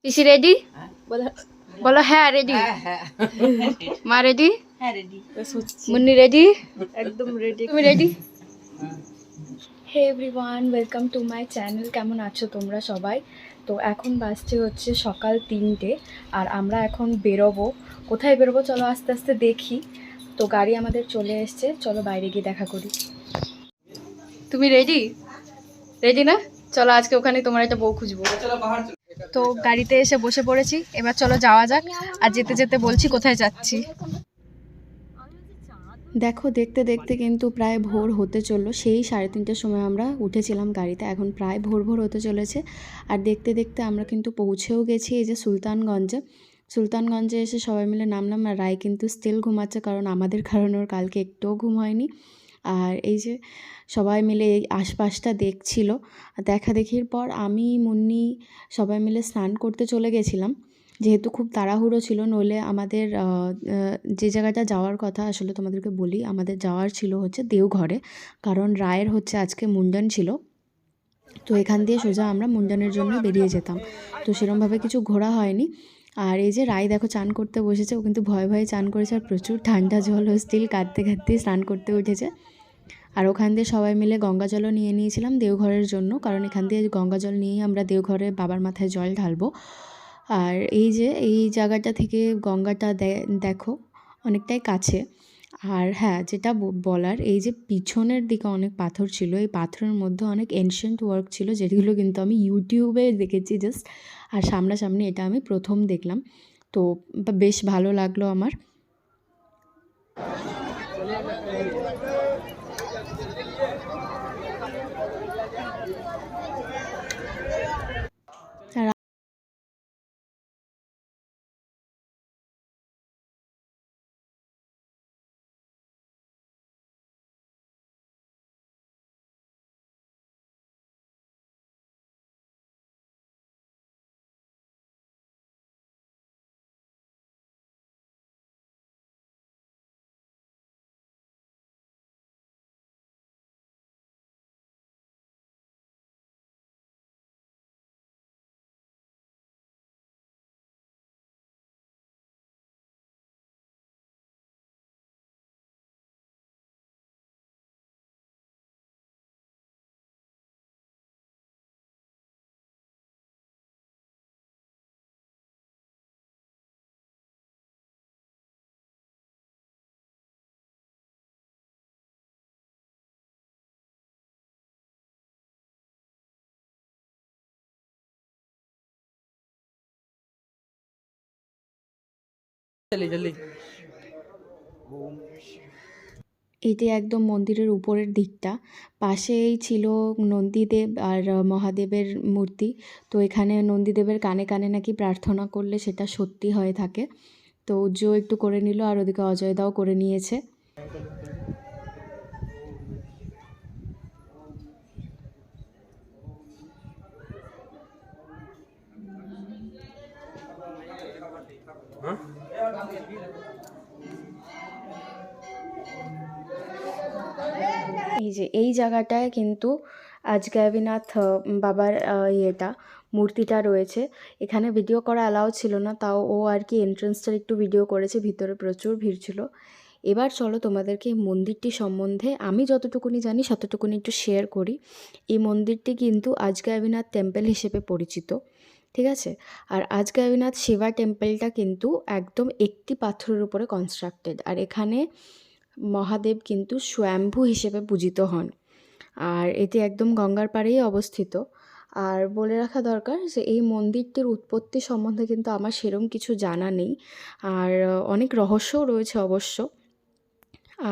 পিসি ready? বলো হ্যাঁ ready. মা রেডি? হ্যাঁ রেডি। মুন্নি রেডি? একদম রেডি। তুমি ready? Hey everyone, welcome to my channel. কেমন আছো তোমরা সবাই? তো এখন বাজছে হচ্ছে সকাল 3টে, আর আমরা এখন বেরোবো। কোথায় বেরোবো চলো আস্তে আস্তে দেখি। তো গাড়ি আমাদের চলে এসছে, চলো বাইরে গিয়ে দেখা করি। তুমি রেডি? রেডি না? চলো আজকে ওখানে তোমার একটা বউ খুঁজবো। তো গাড়িতে এসে বসে পড়েছি, এবার চলো যাওয়া যাক। আর যেতে যেতে বলছি কোথায় যাচ্ছি। দেখো দেখতে দেখতে কিন্তু প্রায় ভোর হতে চললো। সেই 3:30টার সময় আমরা উঠেছিলাম গাড়িতে, এখন প্রায় ভোর ভোর হতে চলেছে। আর দেখতে দেখতে আমরা কিন্তু পৌঁছেও গেছি এই যে সুলতানগঞ্জে। সুলতানগঞ্জে এসে সবাই মিলে নামলাম। আর রায় কিন্তু স্টিল ঘুমাচ্ছে, কারণ আমাদের কারণে ওর কালকে একটুও ঘুম হয়নি। আর এই যে সবাই মিলে এই আশপাশটা দেখছিল। দেখাদেখির পর আমি মুন্নি সবাই মিলে স্নান করতে চলে গেছিলাম, যেহেতু খুব তাড়াহুড়ো ছিল। নইলে আমাদের যে জায়গাটা যাওয়ার কথা, আসলে তোমাদেরকে বলি, আমাদের যাওয়ার ছিল হচ্ছে দেওঘরে, কারণ রায়ের হচ্ছে আজকে মুন্ডন ছিল। তো এখান দিয়ে সোজা আমরা মুন্ডনের জন্য বেরিয়ে যেতাম। তো সেরমভাবে কিছু ঘোরা হয়নি। আর এই যে রায় দেখো চান করতে বসেছে, ও কিন্তু ভয়ে ভয়ে চান করেছে, আর প্রচুর ঠান্ডা জল, ও স্টিল কাঁদতে কাঁদতেই স্নান করতে উঠেছে। আর ওখান দিয়ে সবাই মিলে গঙ্গা জলও নিয়ে নিয়েছিলাম দেওঘরের জন্য, কারণ এখান দিয়ে গঙ্গা জল নিয়েই আমরা দেওঘরে বাবার মাথায় জল ঢালবো। আর এই যে এই জায়গাটা থেকে গঙ্গাটা দেখো অনেকটাই কাছে। আর হ্যাঁ, যেটা বলার, এই যে পিছনের দিকে অনেক পাথর ছিল, এই পাথরের মধ্যে অনেক এনশিয়েন্ট ওয়ার্ক ছিল, যেগুলো কিন্তু আমি ইউটিউবে দেখেছি জাস্ট। আর সামনাসামনি এটা আমি প্রথম দেখলাম। তো বেশ ভালো লাগলো আমার। জলদি এটি একদম মন্দিরের উপরের দিকটা। পাশেই ছিল নন্দীদেব আর মহাদেবের মূর্তি। তো এখানে নন্দীদেবের কানে কানে নাকি প্রার্থনা করলে সেটা সত্যি হয়ে থাকে। তো জো একটু করে নিল, আর ওদিকে অজয়দাও করে নিয়েছে। এই যে এই জায়গাটায় কিন্তু আজগাবিনাথ বাবার ইয়েটা, মূর্তিটা রয়েছে। এখানে ভিডিও করা অ্যালাউ ছিল না, তাও ও আর কি এন্ট্রান্সটার একটু ভিডিও করেছে। ভিতরে প্রচুর ভিড় ছিল। এবার চলো তোমাদেরকে এই মন্দিরটি সম্বন্ধে আমি যতটুকুনি জানি ততটুকুনি একটু শেয়ার করি। এই মন্দিরটি কিন্তু আজগাবিনাথ টেম্পল হিসেবে পরিচিত, ঠিক আছে? আর আজগাবিনাথ শিবা টেম্পলটা কিন্তু একদম একটি পাথরের উপরে কনস্ট্রাক্টেড। আর এখানে মহাদেব কিন্তু স্বয়ম্ভু হিসেবে পূজিত হন। আর এটি একদম গঙ্গার পাড়েই অবস্থিত। আর বলে রাখা দরকার যে এই মন্দিরটির উৎপত্তি সম্বন্ধে কিন্তু আমার সেরম কিছু জানা নেই। আর অনেক রহস্যও রয়েছে অবশ্য।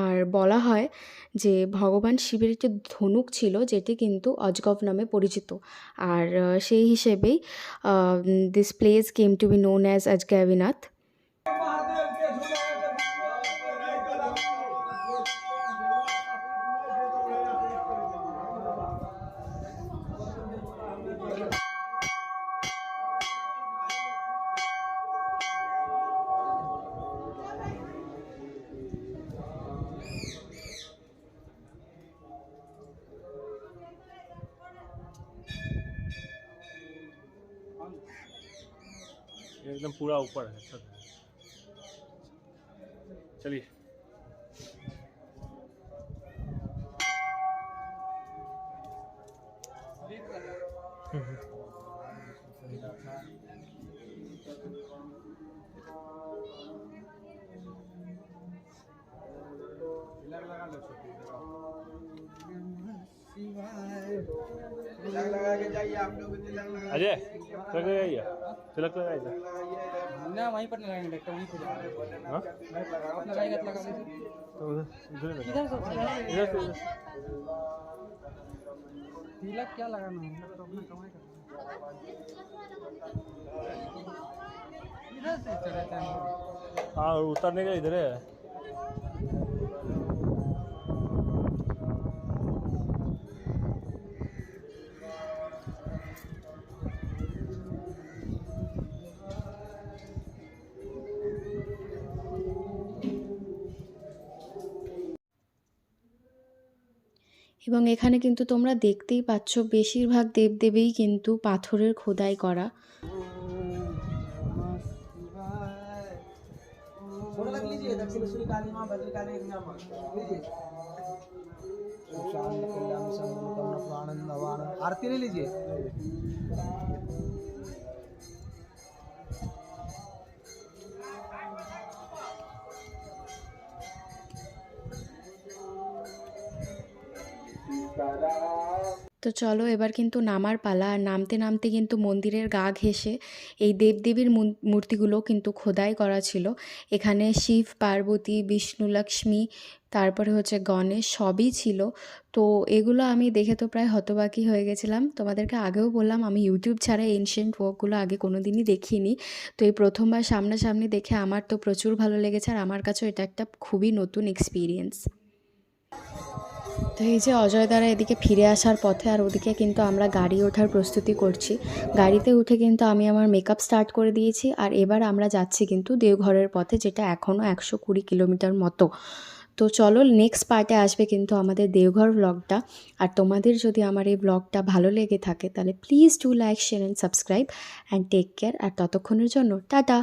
আর বলা হয় যে ভগবান শিবের একটি ধনুক ছিল, যেটি কিন্তু অজগব নামে পরিচিত। আর সেই হিসেবেই this place came to be known as Ajgaibinath. एकदम पूरा ऊपर है, छत है। चलिए अजय तिलक लगाइए, तिलक लगाइए। ना वहीं पर लगाएंगे डॉक्टर, वहीं पर लगाएंगे। हाँ आप लगाएगा तो लगा दीजिए। तो इधर लगा। इधर से इधर से इधर। तिलक क्या लगाना है तो अपना कमाई करना है। इधर से चढ़ाते हैं। हाँ उतरने का इधर है। এবং এখানে কিন্তু তোমরা দেখতেই পাচ্ছ বেশিরভাগ দেবদেবীই কিন্তু পাথরের খোদাই করা। लग लीजिए दक्षिणेश्वरी काली माँ भद्रकाली माँ लीजिए। आरती ले लीजिए। তো চলো এবার কিন্তু নামার পালা। আর নামতে নামতে কিন্তু মন্দিরের গা ঘেঁষে এই দেবদেবীর মূর্তিগুলো কিন্তু খোদাই করা ছিল। এখানে শিব, পার্বতী, বিষ্ণু, লক্ষ্মী, তারপরে হচ্ছে গণেশ সবই ছিল। তো এগুলো আমি দেখে তো প্রায় হতবাকি হয়ে গেছিলাম। তোমাদেরকে আগেও বললাম আমি ইউটিউব ছাড়া এনশিয়েন্ট ওয়ার্কগুলো আগে কোনো দিনই দেখিনি। তো এই প্রথমবার সামনাসামনি দেখে আমার তো প্রচুর ভালো লেগেছে, আর আমার কাছেও এটা একটা খুবই নতুন এক্সপিরিয়েন্স। তো এই যে অজয় দ্বারা এদিকে ফিরে আসার পথে, আর ওদিকে কিন্তু আমরা গাড়ি ওঠার প্রস্তুতি করছি। গাড়িতে উঠে কিন্তু আমি আমার মেকআপ স্টার্ট করে দিয়েছি। আর এবার আমরা যাচ্ছি কিন্তু দেওঘরের পথে, যেটা এখনও 120 কিলোমিটার মতো। তো চলো নেক্সট পার্টে আসবে কিন্তু আমাদের দেওঘর ব্লগটা। আর তোমাদের যদি আমার এই ব্লগটা ভালো লেগে থাকে তাহলে please do like, share and subscribe and take care. আর ততক্ষণের জন্য টাটা।